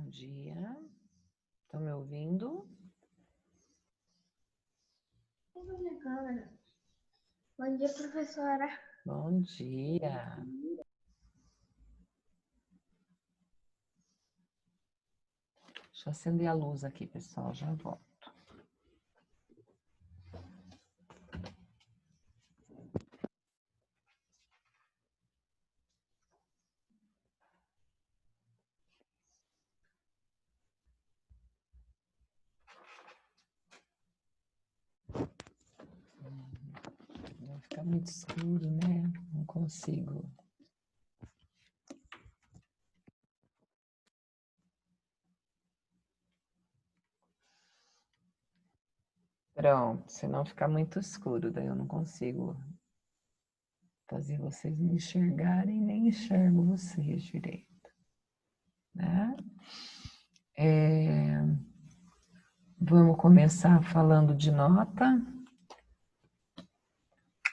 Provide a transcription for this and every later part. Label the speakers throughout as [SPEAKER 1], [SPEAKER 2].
[SPEAKER 1] Bom dia. Estão me ouvindo?
[SPEAKER 2] Bom dia, professora.
[SPEAKER 1] Bom dia. Deixa eu acender a luz aqui, pessoal, já volto. Vai ficar muito escuro, né? Não consigo. Pronto, se não ficar muito escuro, daí eu não consigo fazer vocês me enxergarem, nem enxergo vocês direito, né? Vamos começar falando de nota.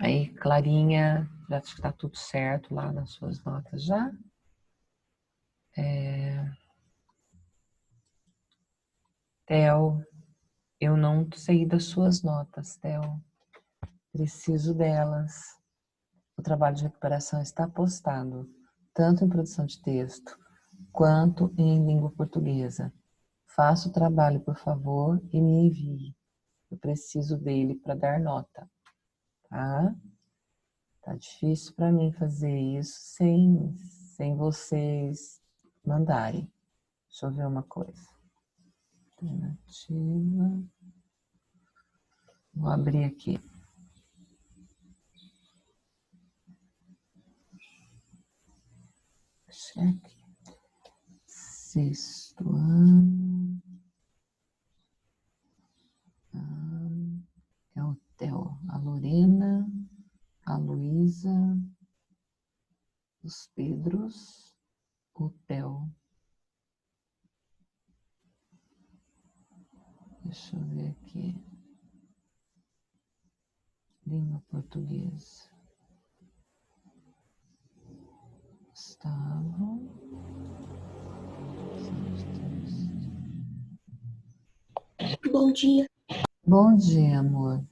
[SPEAKER 1] Aí, Clarinha, já está tudo certo lá nas suas notas já? Theo, eu não sei das suas notas, Theo. Preciso delas. O trabalho de recuperação está postado, tanto em produção de texto, quanto em língua portuguesa. Faça o trabalho, por favor, e me envie. Eu preciso dele para dar nota, tá? Tá difícil para mim fazer isso sem vocês mandarem. Deixa eu ver uma coisa. Alternativa. Vou abrir aqui. Cheque. Sexto ano. É o Theo. A Lorena, a Luísa, os Pedros, o Theo. Deixa eu ver aqui. Língua portuguesa. Gustavo.
[SPEAKER 2] Bom dia.
[SPEAKER 1] Bom dia, amor.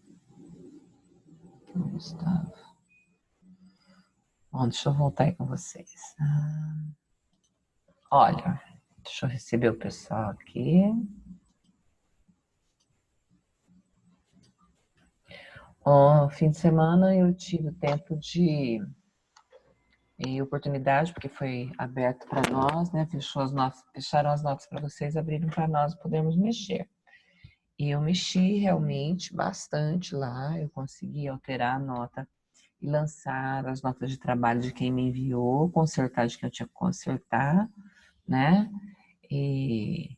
[SPEAKER 1] Gustavo. Bom, deixa eu voltar aí com vocês. Olha, deixa eu receber o pessoal aqui. Fim de semana eu tive o tempo e oportunidade, porque foi aberto para nós, né? Fecharam as notas para vocês, abriram para nós podermos mexer. E eu mexi realmente bastante lá, eu consegui alterar a nota e lançar as notas de trabalho de quem me enviou, consertar de quem eu tinha que consertar, né? E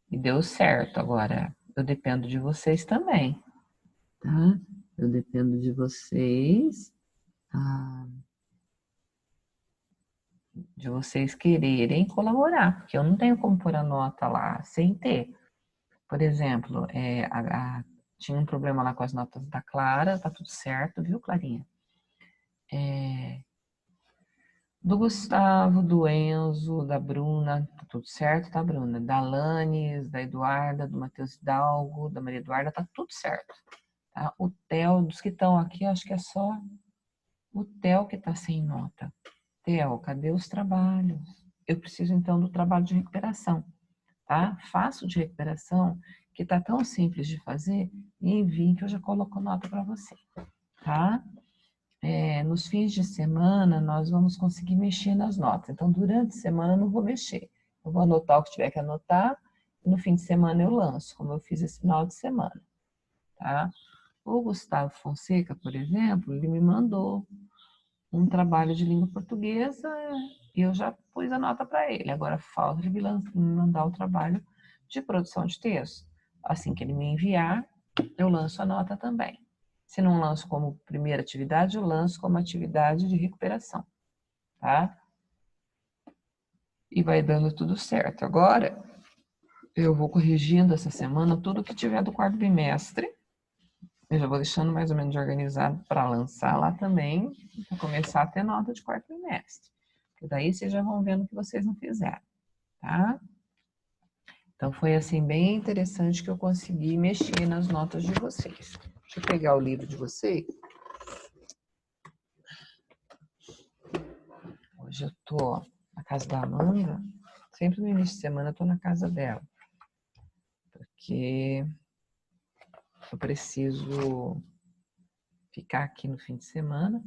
[SPEAKER 1] deu certo. Agora, eu dependo de vocês também, tá? Eu dependo de vocês, de vocês quererem colaborar, porque eu não tenho como pôr a nota lá sem ter. Por exemplo, tinha um problema lá com as notas da Clara, tá tudo certo, viu, Clarinha? Do Gustavo, do Enzo, da Bruna, tá tudo certo, tá, Bruna? Da Lanes, da Eduarda, do Matheus Hidalgo, da Maria Eduarda, tá tudo certo. Tá? O Theo, dos que estão aqui, acho que é só o Theo que tá sem nota. Theo, cadê os trabalhos? Eu preciso, então, do trabalho de recuperação, tá? Faço de recuperação, que tá tão simples de fazer, e envie que eu já coloco nota para você, tá? Nos fins de semana, nós vamos conseguir mexer nas notas. Então, durante a semana, eu não vou mexer. Eu vou anotar o que tiver que anotar, e no fim de semana eu lanço, como eu fiz esse final de semana, tá? O Gustavo Fonseca, por exemplo, ele me mandou um trabalho de língua portuguesa e eu já pus a nota para ele. Agora, falta ele me mandar o trabalho de produção de texto. Assim que ele me enviar, eu lanço a nota também. Se não lanço como primeira atividade, eu lanço como atividade de recuperação, tá? E vai dando tudo certo. Agora, eu vou corrigindo essa semana tudo que tiver do quarto bimestre. Eu já vou deixando mais ou menos organizado para lançar lá também, para começar a ter nota de quarto bimestre. Porque daí vocês já vão vendo o que vocês não fizeram, tá? Então, foi assim bem interessante que eu consegui mexer nas notas de vocês. Deixa eu pegar o livro de vocês. Hoje eu tô na casa da Amanda. Sempre no início de semana eu tô na casa dela. Porque eu preciso ficar aqui no fim de semana.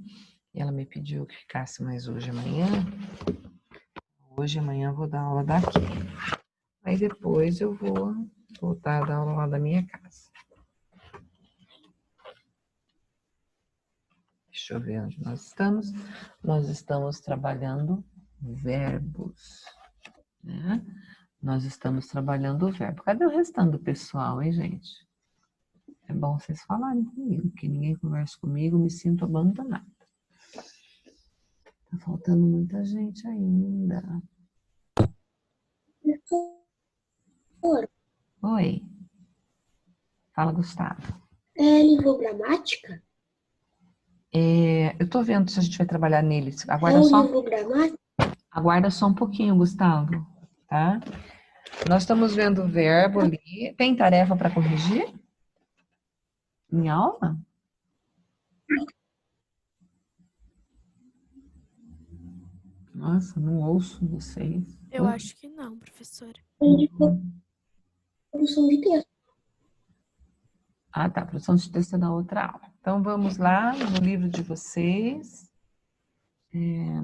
[SPEAKER 1] E ela me pediu que ficasse mais hoje e amanhã. Hoje e amanhã eu vou dar aula daqui. Aí depois eu vou voltar a dar aula lá da minha casa. Deixa eu ver onde nós estamos. Nós estamos trabalhando verbos, né? Nós estamos trabalhando o verbo. Cadê o restante do pessoal, hein, gente? É bom vocês falarem comigo, porque ninguém conversa comigo, me sinto abandonada. Tá faltando muita gente ainda.
[SPEAKER 2] Professor,
[SPEAKER 1] Oi. Fala, Gustavo.
[SPEAKER 2] livro gramática?
[SPEAKER 1] Eu tô vendo se a gente vai trabalhar neles.
[SPEAKER 2] É um livro gramática?
[SPEAKER 1] Aguarda só um pouquinho, Gustavo, tá? Nós estamos vendo o verbo ali. Tem tarefa para corrigir? Em aula? Nossa, não ouço vocês.
[SPEAKER 3] Eu acho que não, professora.
[SPEAKER 2] Produção de texto.
[SPEAKER 1] Ah, tá. Produção de texto é na outra aula. Então, vamos lá no livro de vocês.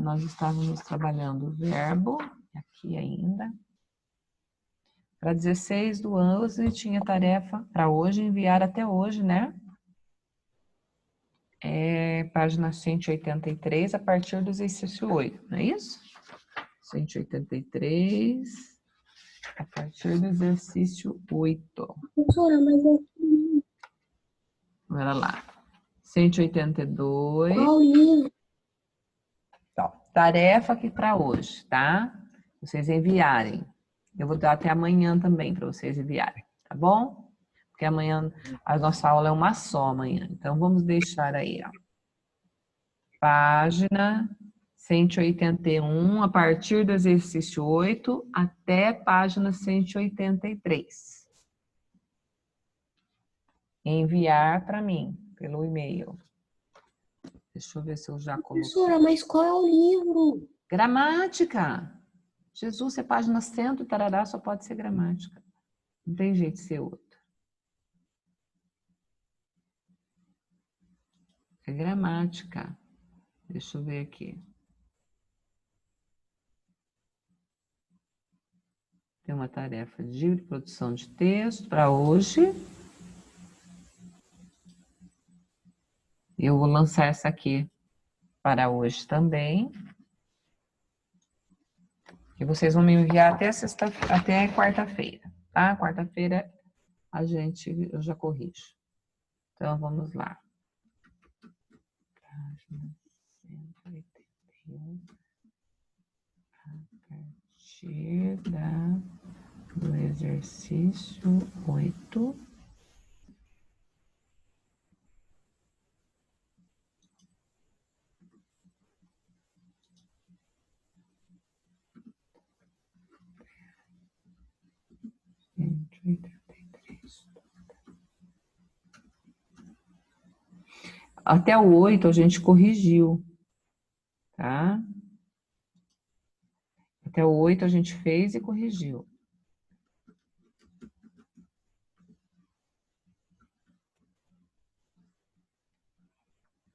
[SPEAKER 1] Nós estávamos trabalhando o verbo, aqui ainda. Para 16/11, tinha tarefa para hoje, enviar até hoje, né? Página 183, a partir do exercício 8, não é isso? 183, a partir do exercício 8.
[SPEAKER 2] Professora, mas
[SPEAKER 1] Olha lá. 182.
[SPEAKER 2] qual livro?
[SPEAKER 1] Então, tarefa aqui para hoje, tá? Vocês enviarem. Eu vou dar até amanhã também para vocês enviarem, tá bom? Porque amanhã a nossa aula é uma só amanhã. Então, vamos deixar aí, ó. Página 181, a partir do exercício 8 até página 183. Enviar para mim, pelo e-mail. Deixa eu ver se eu já coloquei.
[SPEAKER 2] Professora, mas qual é o livro?
[SPEAKER 1] Gramática. Jesus, é página 100, tarará, só pode ser gramática. Não tem jeito de ser outro. É gramática. Deixa eu ver aqui. Tem uma tarefa de produção de texto para hoje. Eu vou lançar essa aqui para hoje também. E vocês vão me enviar até quarta-feira, tá? Quarta-feira eu já corrijo. Então, vamos lá. Página 181. A partir do exercício 8. Até o 8 a gente corrigiu, tá? Até o 8 a gente fez e corrigiu.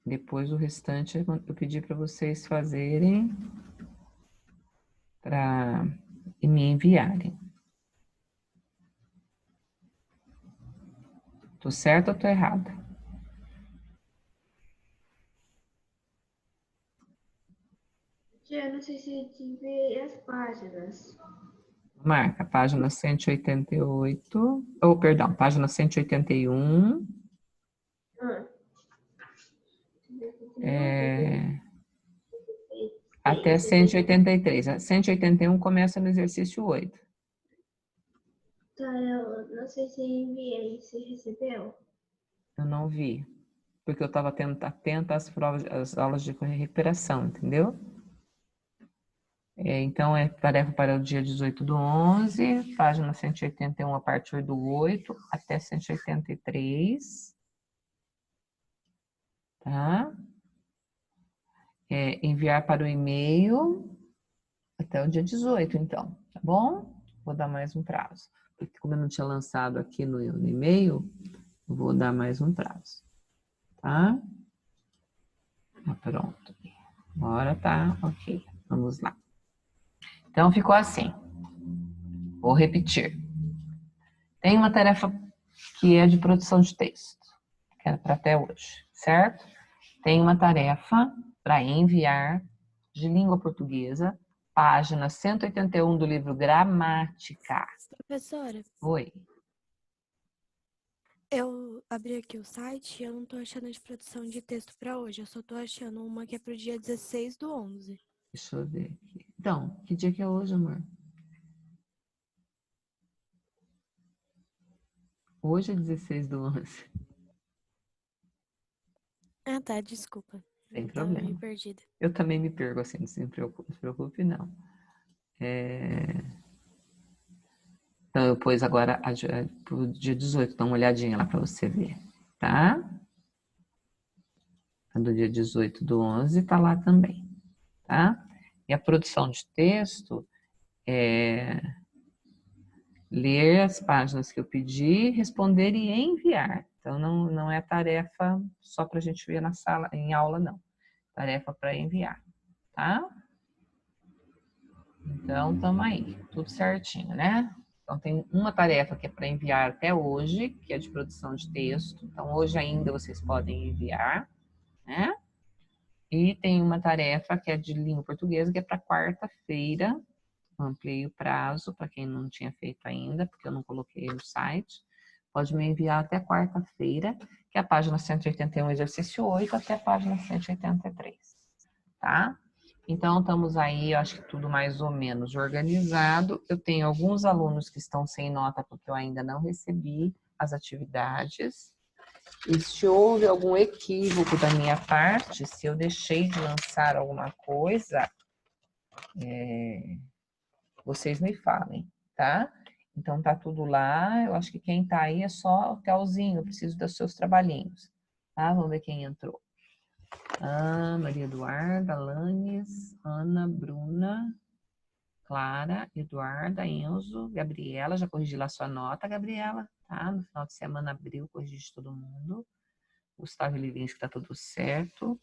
[SPEAKER 1] Depois o restante eu pedi para vocês fazerem e me enviarem. Tô certa ou tô errada?
[SPEAKER 2] Eu não sei se tive as páginas.
[SPEAKER 1] Marca, página 188, ou perdão, página 181. Até 183. A 181 começa no exercício 8.
[SPEAKER 2] Tá, eu não sei se enviei, se recebeu.
[SPEAKER 1] Eu não vi, porque eu estava atenta às aulas de recuperação, entendeu? Então, é tarefa para o dia 18/11, página 181, a parte 8 até 183. Tá? Enviar para o e-mail até o dia 18, então, tá bom? Vou dar mais um prazo. Porque como eu não tinha lançado aqui no e-mail, vou dar mais um prazo, tá? Pronto. Agora tá ok. Vamos lá. Então, ficou assim. Vou repetir. Tem uma tarefa que é de produção de texto, que era para até hoje, certo? Tem uma tarefa para enviar de língua portuguesa, página 181 do livro Gramática.
[SPEAKER 3] Professora,
[SPEAKER 1] Oi.
[SPEAKER 3] eu abri aqui o site e eu não tô achando de produção de texto para hoje. Eu só tô achando uma que é pro dia 16/11.
[SPEAKER 1] Deixa eu ver aqui. Então, que dia que é hoje, amor? Hoje é 16/11.
[SPEAKER 3] Ah, tá, desculpa.
[SPEAKER 1] Sem
[SPEAKER 3] Eu tava meio
[SPEAKER 1] problema.
[SPEAKER 3] perdida.
[SPEAKER 1] Eu também me perco assim, não se preocupe, não. Então, eu pus agora pro dia 18, dá uma olhadinha lá para você ver, tá? A do dia 18/11 tá lá também, tá? E a produção de texto é ler as páginas que eu pedi, responder e enviar. Então, não é tarefa só para a gente ver na sala, em aula, não. Tarefa para enviar, tá? Então, estamos aí, tudo certinho, né? Então, tem uma tarefa que é para enviar até hoje, que é de produção de texto. Então, hoje ainda vocês podem enviar, né? E tem uma tarefa que é de língua portuguesa, que é para quarta-feira. Ampliei o prazo para quem não tinha feito ainda, porque eu não coloquei no site. Pode me enviar até quarta-feira, que é a página 181, exercício 8, até a página 183, tá? Então, estamos aí, eu acho que tudo mais ou menos organizado. Eu tenho alguns alunos que estão sem nota, porque eu ainda não recebi as atividades. E se houve algum equívoco da minha parte, se eu deixei de lançar alguma coisa, vocês me falem, tá? Então tá tudo lá. Eu acho que quem tá aí é só o Telzinho. Eu preciso dos seus trabalhinhos, tá? Vamos ver quem entrou. Maria Eduarda, Lanes, Ana, Bruna, Clara, Eduarda, Enzo, Gabriela. Já corrigi lá sua nota, Gabriela, tá? No final de semana abriu, corrigi de todo mundo. Gustavo Livinski, tá tudo certo.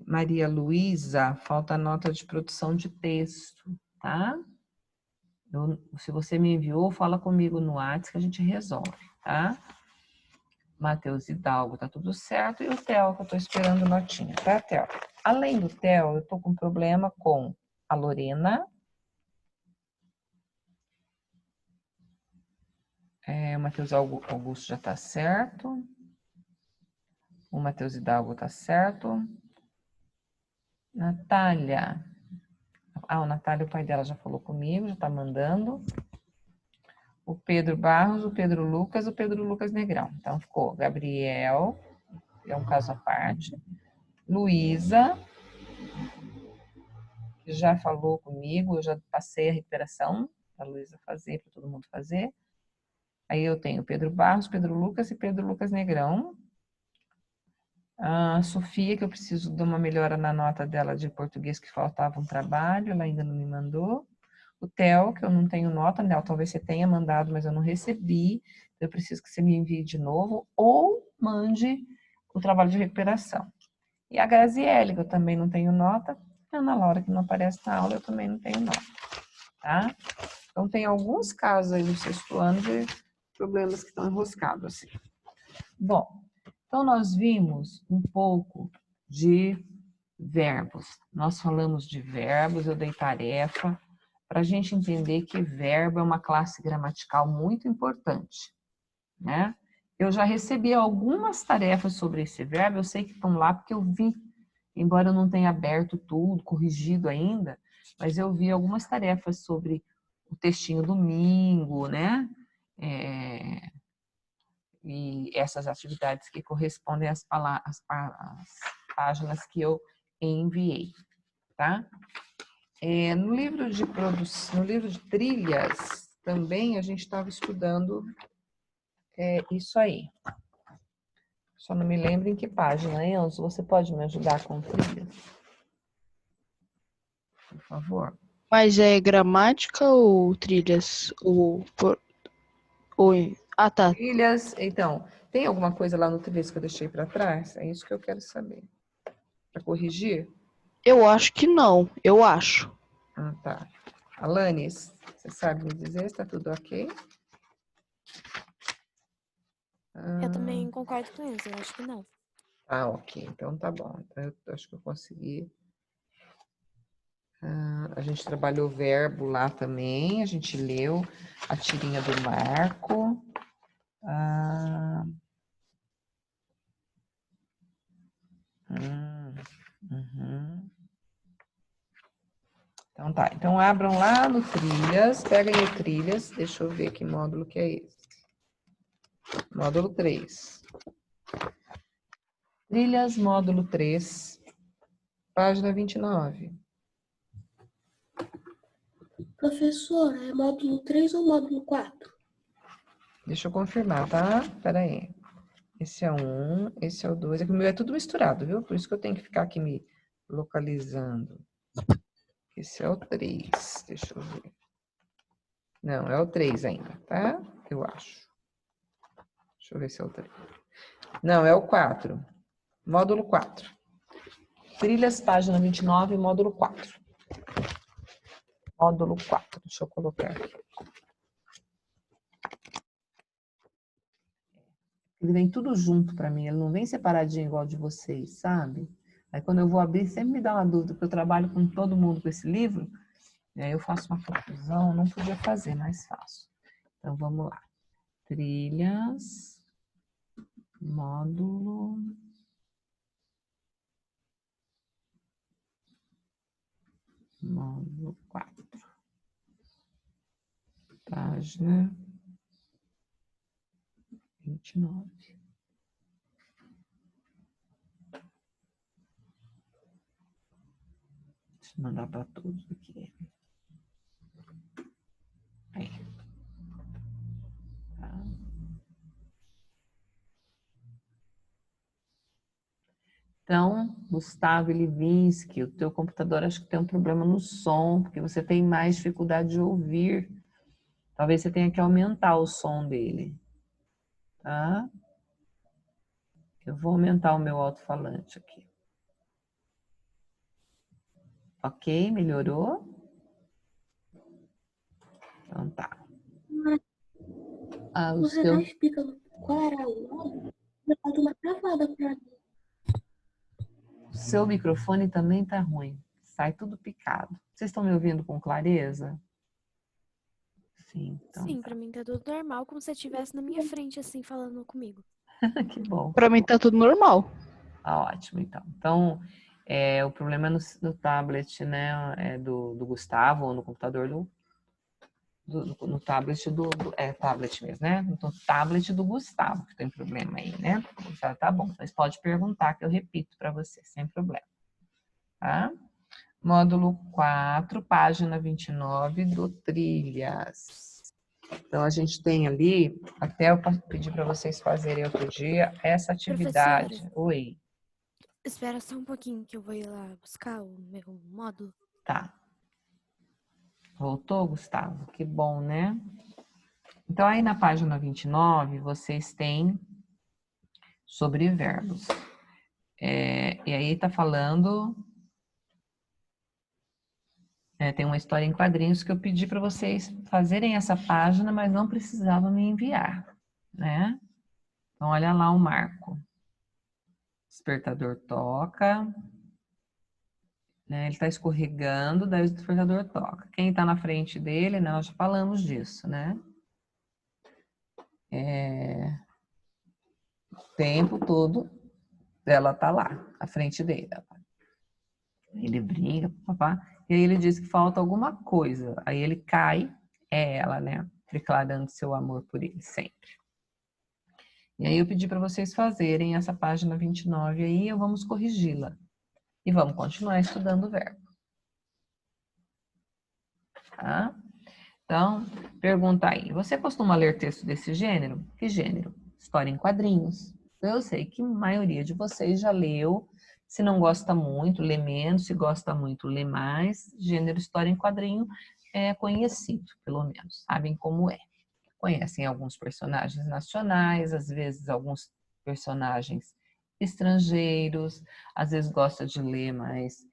[SPEAKER 1] Maria Luísa, falta nota de produção de texto, tá? Se você me enviou, fala comigo no WhatsApp que a gente resolve, tá? Matheus Hidalgo, tá tudo certo. E o Theo, que eu tô esperando notinha, tá, Theo? Além do Theo, eu tô com problema com a Lorena. O Matheus Augusto já tá certo. O Matheus Hidalgo tá certo. Natália. O Natália, o pai dela já falou comigo, já tá mandando. O Pedro Barros, o Pedro Lucas Negrão. Então, ficou Gabriel, é um caso à parte. Luísa, que já falou comigo, eu já passei a recuperação para a Luísa fazer, para todo mundo fazer. Aí eu tenho Pedro Barros, Pedro Lucas e Pedro Lucas Negrão. A Sofia, que eu preciso de uma melhora na nota dela de português, que faltava um trabalho, ela ainda não me mandou. O Theo, que eu não tenho nota, né? Talvez você tenha mandado, mas eu não recebi. Eu preciso que você me envie de novo ou mande o trabalho de recuperação. E a Graziele, que eu também não tenho nota. A Ana Laura, que não aparece na aula, eu também não tenho nota, tá? Então, tem alguns casos aí no sexto ano de problemas que estão enroscados, assim. Bom, então nós vimos um pouco de verbos. Nós falamos de verbos, eu dei tarefa para a gente entender que verbo é uma classe gramatical muito importante, né? Eu já recebi algumas tarefas sobre esse verbo, eu sei que estão lá porque eu vi, embora eu não tenha aberto tudo, corrigido ainda, mas eu vi algumas tarefas sobre o textinho domingo, né? E essas atividades que correspondem às páginas que eu enviei, tá? No livro de no livro de trilhas, também a gente estava estudando isso aí. Só não me lembro em que página, Enzo. Você pode me ajudar com trilhas? Por favor.
[SPEAKER 4] Mas é gramática ou trilhas? Ah, tá.
[SPEAKER 1] Trilhas, então, tem alguma coisa lá no trilhas que eu deixei para trás? É isso que eu quero saber. Para corrigir?
[SPEAKER 4] Eu acho que não. Eu acho.
[SPEAKER 1] Ah, tá. Alanis, você sabe me dizer se tá tudo ok?
[SPEAKER 3] Eu também concordo com isso, eu acho que não.
[SPEAKER 1] Ok. Então tá bom. Então, eu acho que eu consegui. A gente trabalhou o verbo lá também. A gente leu a tirinha do Marco. Uhum. Então tá. Então abram lá no Trilhas. Peguem o Trilhas. Deixa eu ver que módulo que é esse. Módulo 3. Trilhas, módulo 3. Página 29.
[SPEAKER 2] Professora, é módulo 3 ou módulo 4?
[SPEAKER 1] Deixa eu confirmar, tá? Pera aí. Esse é o 1, esse é o 2. É que o meu é tudo misturado, viu? Por isso que eu tenho que ficar aqui me localizando. Esse é o 3. Deixa eu ver. Não, é o 3 ainda, tá? Eu acho. Deixa eu ver se é o 3. Não, é o 4. Módulo 4. Trilhas, página 29, módulo 4. Módulo 4. Deixa eu colocar aqui. Ele vem tudo junto para mim, ele não vem separadinho igual de vocês, sabe? Aí quando eu vou abrir, sempre me dá uma dúvida, porque eu trabalho com todo mundo com esse livro, e aí eu faço uma confusão, não podia fazer, mas faço. Então vamos lá. Trilhas, módulo módulo 4. Página 29. Deixa eu mandar para todos aqui. Aí. Tá. Então, Gustavo Livinski, o teu computador acho que tem um problema no som, porque você tem mais dificuldade de ouvir. Talvez você tenha que aumentar o som dele, tá? Eu vou aumentar o meu alto-falante aqui. Ok, melhorou? Então tá. O
[SPEAKER 2] Você
[SPEAKER 1] seu...
[SPEAKER 2] tá explicando qual era o nome? Eu dou uma travada pra mim.
[SPEAKER 1] O seu microfone também tá ruim. Sai tudo picado. Vocês estão me ouvindo com clareza? Sim, então
[SPEAKER 3] Sim,
[SPEAKER 1] tá.
[SPEAKER 3] pra mim tá tudo normal, como se você estivesse na minha frente, assim, falando comigo.
[SPEAKER 1] Que bom.
[SPEAKER 4] Pra mim tá tudo normal.
[SPEAKER 1] Ótimo, então. Então, o problema é no tablet, né, do Gustavo, ou no computador no tablet tablet mesmo, né? No tablet do Gustavo, que tem problema aí, né? Tá bom, mas pode perguntar que eu repito para você, sem problema. Tá? Módulo 4, página 29 do Trilhas. Então, a gente tem ali, até eu pedi para vocês fazerem outro dia, essa atividade.
[SPEAKER 3] Professora.
[SPEAKER 1] Oi.
[SPEAKER 3] Espera só um pouquinho que eu vou ir lá buscar o meu módulo.
[SPEAKER 1] Tá. Voltou, Gustavo? Que bom, né? Então, aí na página 29, vocês têm sobre verbos. E aí tá falando... tem uma história em quadrinhos que eu pedi para vocês fazerem essa página, mas não precisavam me enviar, né? Então, olha lá o Marco. Despertador toca, né? Ele está escorregando, daí o despertador toca. Quem está na frente dele, né? Nós já falamos disso, né? O tempo todo ela tá lá, à frente dele. Ele brinca, papá, e aí ele diz que falta alguma coisa. Aí ele cai, ela, né? Declarando seu amor por ele sempre. E aí eu pedi para vocês fazerem essa página 29 aí, vamos corrigi-la. E vamos continuar estudando o verbo. tá? Então, pergunta aí, você costuma ler texto desse gênero? Que gênero? História em quadrinhos. Eu sei que a maioria de vocês já leu. Se não gosta muito, lê menos. Se gosta muito, lê mais. Gênero história em quadrinho é conhecido, pelo menos. Sabem como é. Conhecem alguns personagens nacionais, às vezes alguns personagens estrangeiros. Às vezes gosta de ler mais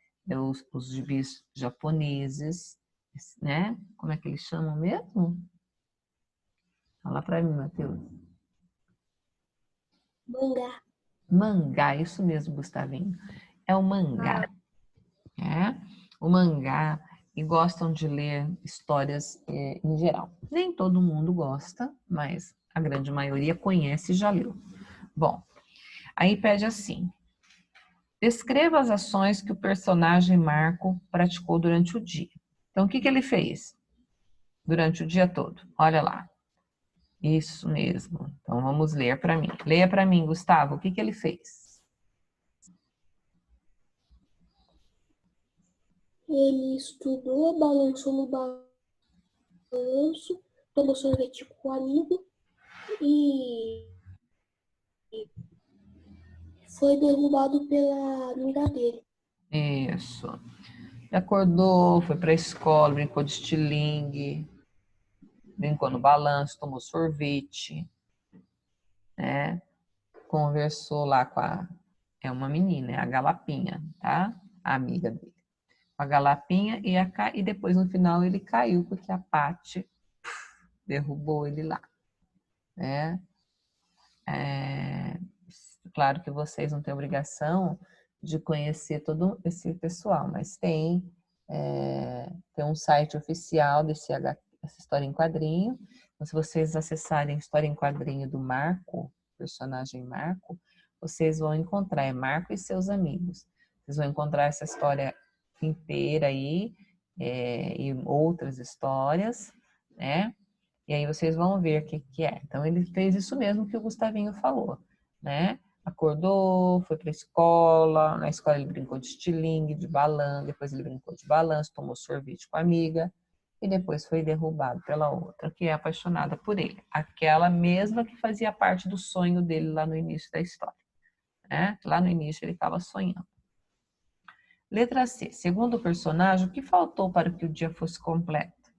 [SPEAKER 1] os gibis japoneses, né? Como é que eles chamam mesmo? Fala para mim, Matheus.
[SPEAKER 2] Mangá.
[SPEAKER 1] Mangá, isso mesmo, Gustavinho. É o mangá, né? O mangá, e gostam de ler histórias em geral. Nem todo mundo gosta, mas a grande maioria conhece e já leu. Bom, aí pede assim: descreva as ações que o personagem Marco praticou durante o dia. Então, o que ele fez durante o dia todo? Olha lá. Isso mesmo. Então, vamos ler para mim. Leia para mim, Gustavo, o que ele fez?
[SPEAKER 2] Ele estudou, balançou no balanço, tomou sorvete com o amigo e foi derrubado pela amiga dele.
[SPEAKER 1] Isso. Ele acordou, foi para a escola, brincou de estilingue, brincou no balanço, tomou sorvete, né? Conversou lá com é uma menina, é a Galapinha, tá? A amiga dele. A Galapinha e depois no final ele caiu porque a Paty derrubou ele lá, né? Claro que vocês não têm obrigação de conhecer todo esse pessoal, mas tem um site oficial dessa história em quadrinho. Então, se vocês acessarem a história em quadrinho do Marco, personagem Marco, vocês vão encontrar, é Marco e seus amigos. Vocês vão encontrar essa história inteira aí, e outras histórias, né? E aí vocês vão ver o que é. Então, ele fez isso mesmo que o Gustavinho falou, né? Acordou, foi para a escola, na escola ele brincou de estilingue, de balanço, depois ele brincou de balanço, tomou sorvete com a amiga, e depois foi derrubado pela outra, que é apaixonada por ele. Aquela mesma que fazia parte do sonho dele lá no início da história, né? Lá no início ele estava sonhando. Letra C. Segundo o personagem, o que faltou para que o dia fosse completo?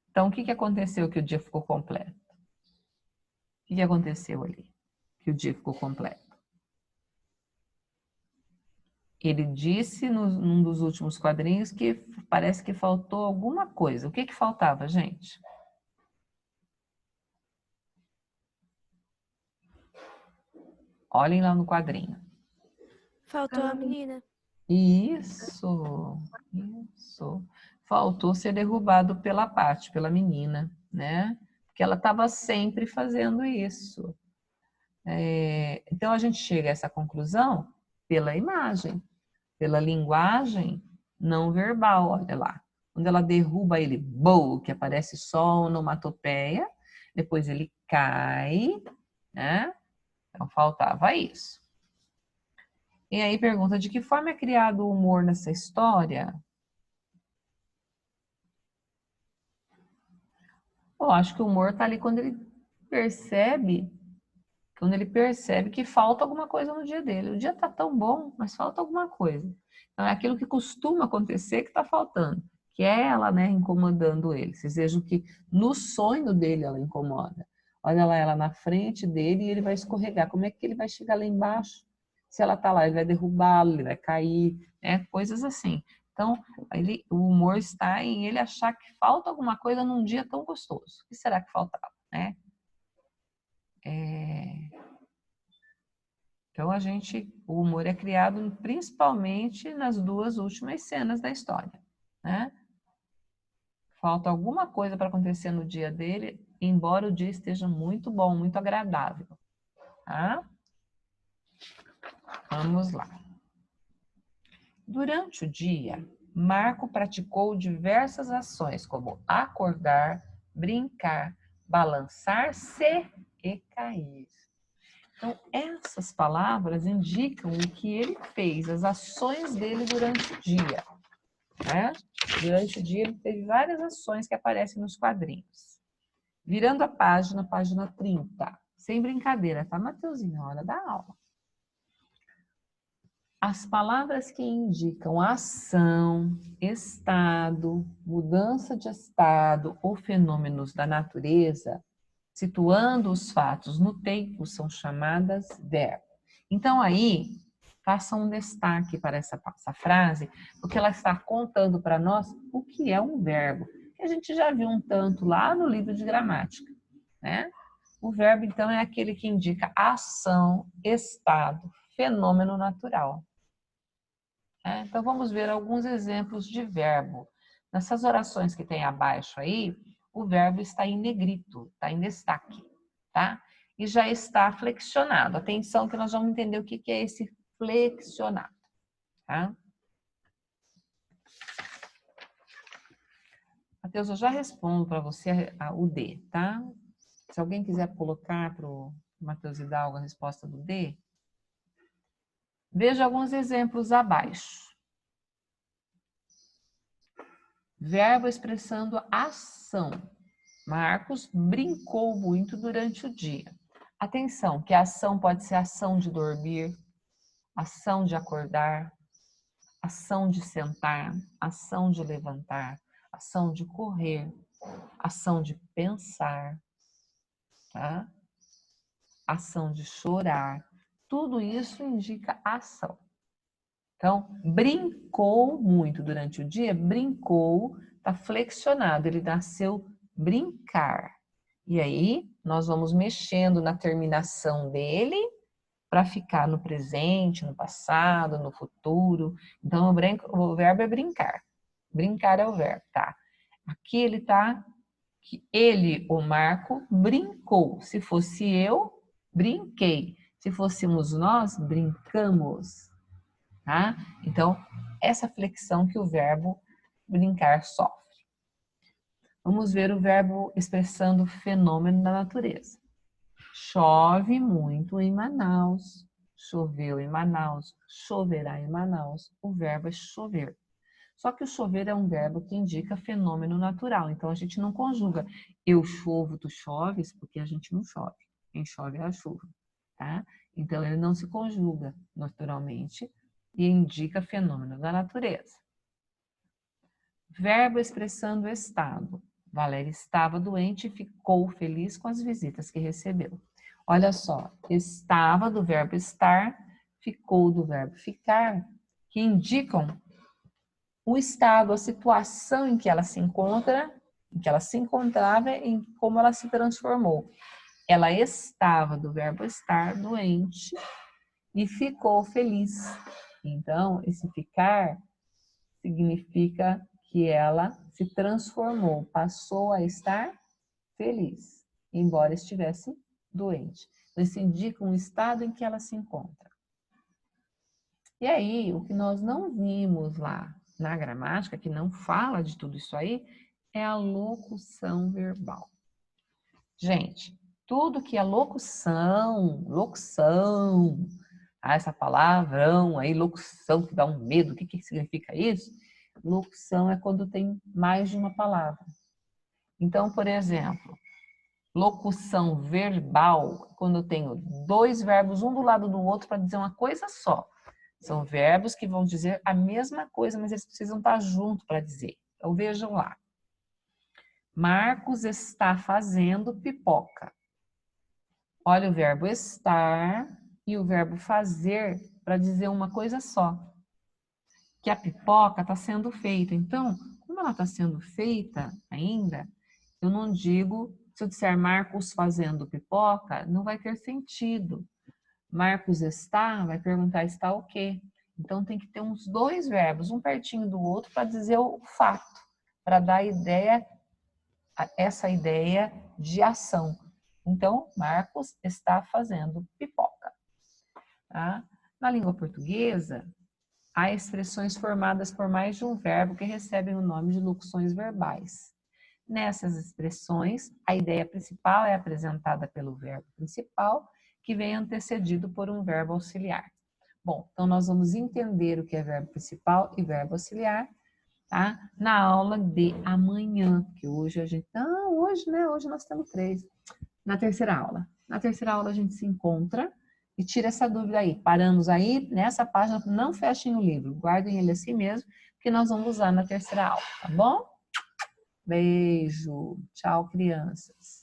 [SPEAKER 1] Então, o que aconteceu que o dia ficou completo? O que aconteceu ali que o dia ficou completo? Ele disse num dos últimos quadrinhos que parece que faltou alguma coisa. O que faltava, gente? Olhem lá no quadrinho.
[SPEAKER 3] Faltou a menina.
[SPEAKER 1] Isso. Faltou ser derrubado pela Paty, pela menina, né? Porque ela estava sempre fazendo isso. Então, a gente chega a essa conclusão pela imagem, pela linguagem não verbal, olha lá. Quando ela derruba ele, boom, que aparece só onomatopeia, depois ele cai, né? Então, faltava isso. E aí pergunta, de que forma é criado o humor nessa história? Eu acho que o humor está ali quando ele percebe que falta alguma coisa no dia dele. O dia está tão bom, mas falta alguma coisa. Então, é aquilo que costuma acontecer que está faltando, que é ela, né, incomodando ele. Vocês vejam que no sonho dele ela incomoda. Olha lá, ela na frente dele e ele vai escorregar. Como é que ele vai chegar lá embaixo? Se ela está lá, ele vai derrubá-lo, ele vai cair, né? Coisas assim. Então, o humor está em ele achar que falta alguma coisa num dia tão gostoso. O que será que faltava, né? Então, o humor é criado principalmente nas duas últimas cenas da história, né? Falta alguma coisa para acontecer no dia dele, embora o dia esteja muito bom, muito agradável, tá? Vamos lá. Durante o dia, Marco praticou diversas ações, como acordar, brincar, balançar-se e cair. Então, essas palavras indicam o que ele fez, as ações dele durante o dia, né? Durante o dia ele teve várias ações que aparecem nos quadrinhos. Virando a página 30. Sem brincadeira, tá, Mateuzinho? Hora da aula. As palavras que indicam ação, estado, mudança de estado ou fenômenos da natureza, situando os fatos no tempo, são chamadas verbo. Então aí, faça um destaque para essa frase, porque ela está contando para nós o que é um verbo, que a gente já viu um tanto lá no livro de gramática, né? O verbo, então, é aquele que indica ação, estado, fenômeno natural. Então, vamos ver alguns exemplos de verbo. Nessas orações que tem abaixo aí, o verbo está em negrito, está em destaque, tá? E já está flexionado. Atenção que nós vamos entender o que é esse flexionado, tá? Matheus, eu já respondo para você o D, tá? Se alguém quiser colocar para o Matheus Hidalgo a resposta do D, veja alguns exemplos abaixo. Verbo expressando ação. Marcos brincou muito durante o dia. Atenção, que a ação pode ser ação de dormir, ação de acordar, ação de sentar, ação de levantar, ação de correr, ação de pensar, tá? Ação de chorar. Tudo isso indica ação. Então, brincou muito durante o dia, brincou, está flexionado, ele nasceu brincar. E aí, nós vamos mexendo na terminação dele para ficar no presente, no passado, no futuro. Então, o verbo é brincar. Brincar é o verbo, tá? Aqui ele tá, que ele, o Marco, brincou. Se fosse eu, brinquei. Se fôssemos nós, brincamos. Tá? Então, essa flexão que o verbo brincar sofre. Vamos ver o verbo expressando fenômeno da natureza. Chove muito em Manaus. Choveu em Manaus. Choverá em Manaus. O verbo é chover. Só que o chover é um verbo que indica fenômeno natural. Então, a gente não conjuga eu chovo, tu choves, porque a gente não chove. Quem chove é a chuva. Tá? Então, ele não se conjuga naturalmente e indica fenômeno da natureza. Verbo expressando estado. Valéria estava doente e ficou feliz com as visitas que recebeu. Olha só, estava do verbo estar, ficou do verbo ficar, que indicam o estado, a situação em que ela se encontra, em que ela se encontrava e em como ela se transformou. Ela estava do verbo estar doente e ficou feliz. Então, esse ficar significa que ela se transformou, passou a estar feliz, embora estivesse doente. Então, isso indica um estado em que ela se encontra. E aí, o que nós não vimos lá na gramática, que não fala de tudo isso aí, é a locução verbal. Gente, tudo que é locução, essa palavrão aí, locução, que dá um medo, o que significa isso? Locução é quando tem mais de uma palavra. Então, por exemplo, locução verbal, quando eu tenho dois verbos, um do lado do outro, para dizer uma coisa só. São verbos que vão dizer a mesma coisa, mas eles precisam estar juntos para dizer. Então, vejam lá. Marcos está fazendo pipoca. Olha o verbo estar e o verbo fazer para dizer uma coisa só. Que a pipoca está sendo feita. Então, como ela está sendo feita ainda, eu não digo, se eu disser Marcos fazendo pipoca, não vai ter sentido. Marcos está, vai perguntar está o quê? Então, tem que ter uns dois verbos, um pertinho do outro, para dizer o fato, para dar essa ideia de ação. Então, Marcos está fazendo pipoca. Tá? Na língua portuguesa, há expressões formadas por mais de um verbo que recebem o nome de locuções verbais. Nessas expressões, a ideia principal é apresentada pelo verbo principal, que vem antecedido por um verbo auxiliar. Bom, então nós vamos entender o que é verbo principal e verbo auxiliar tá? Na aula de amanhã, que hoje a gente... Não, hoje, né? Hoje nós temos 3. Na terceira aula. Na terceira aula a gente se encontra e tira essa dúvida aí. Paramos aí, nessa página, não fechem o livro. Guardem ele assim mesmo, que nós vamos usar na terceira aula, tá bom? Beijo. Tchau, crianças.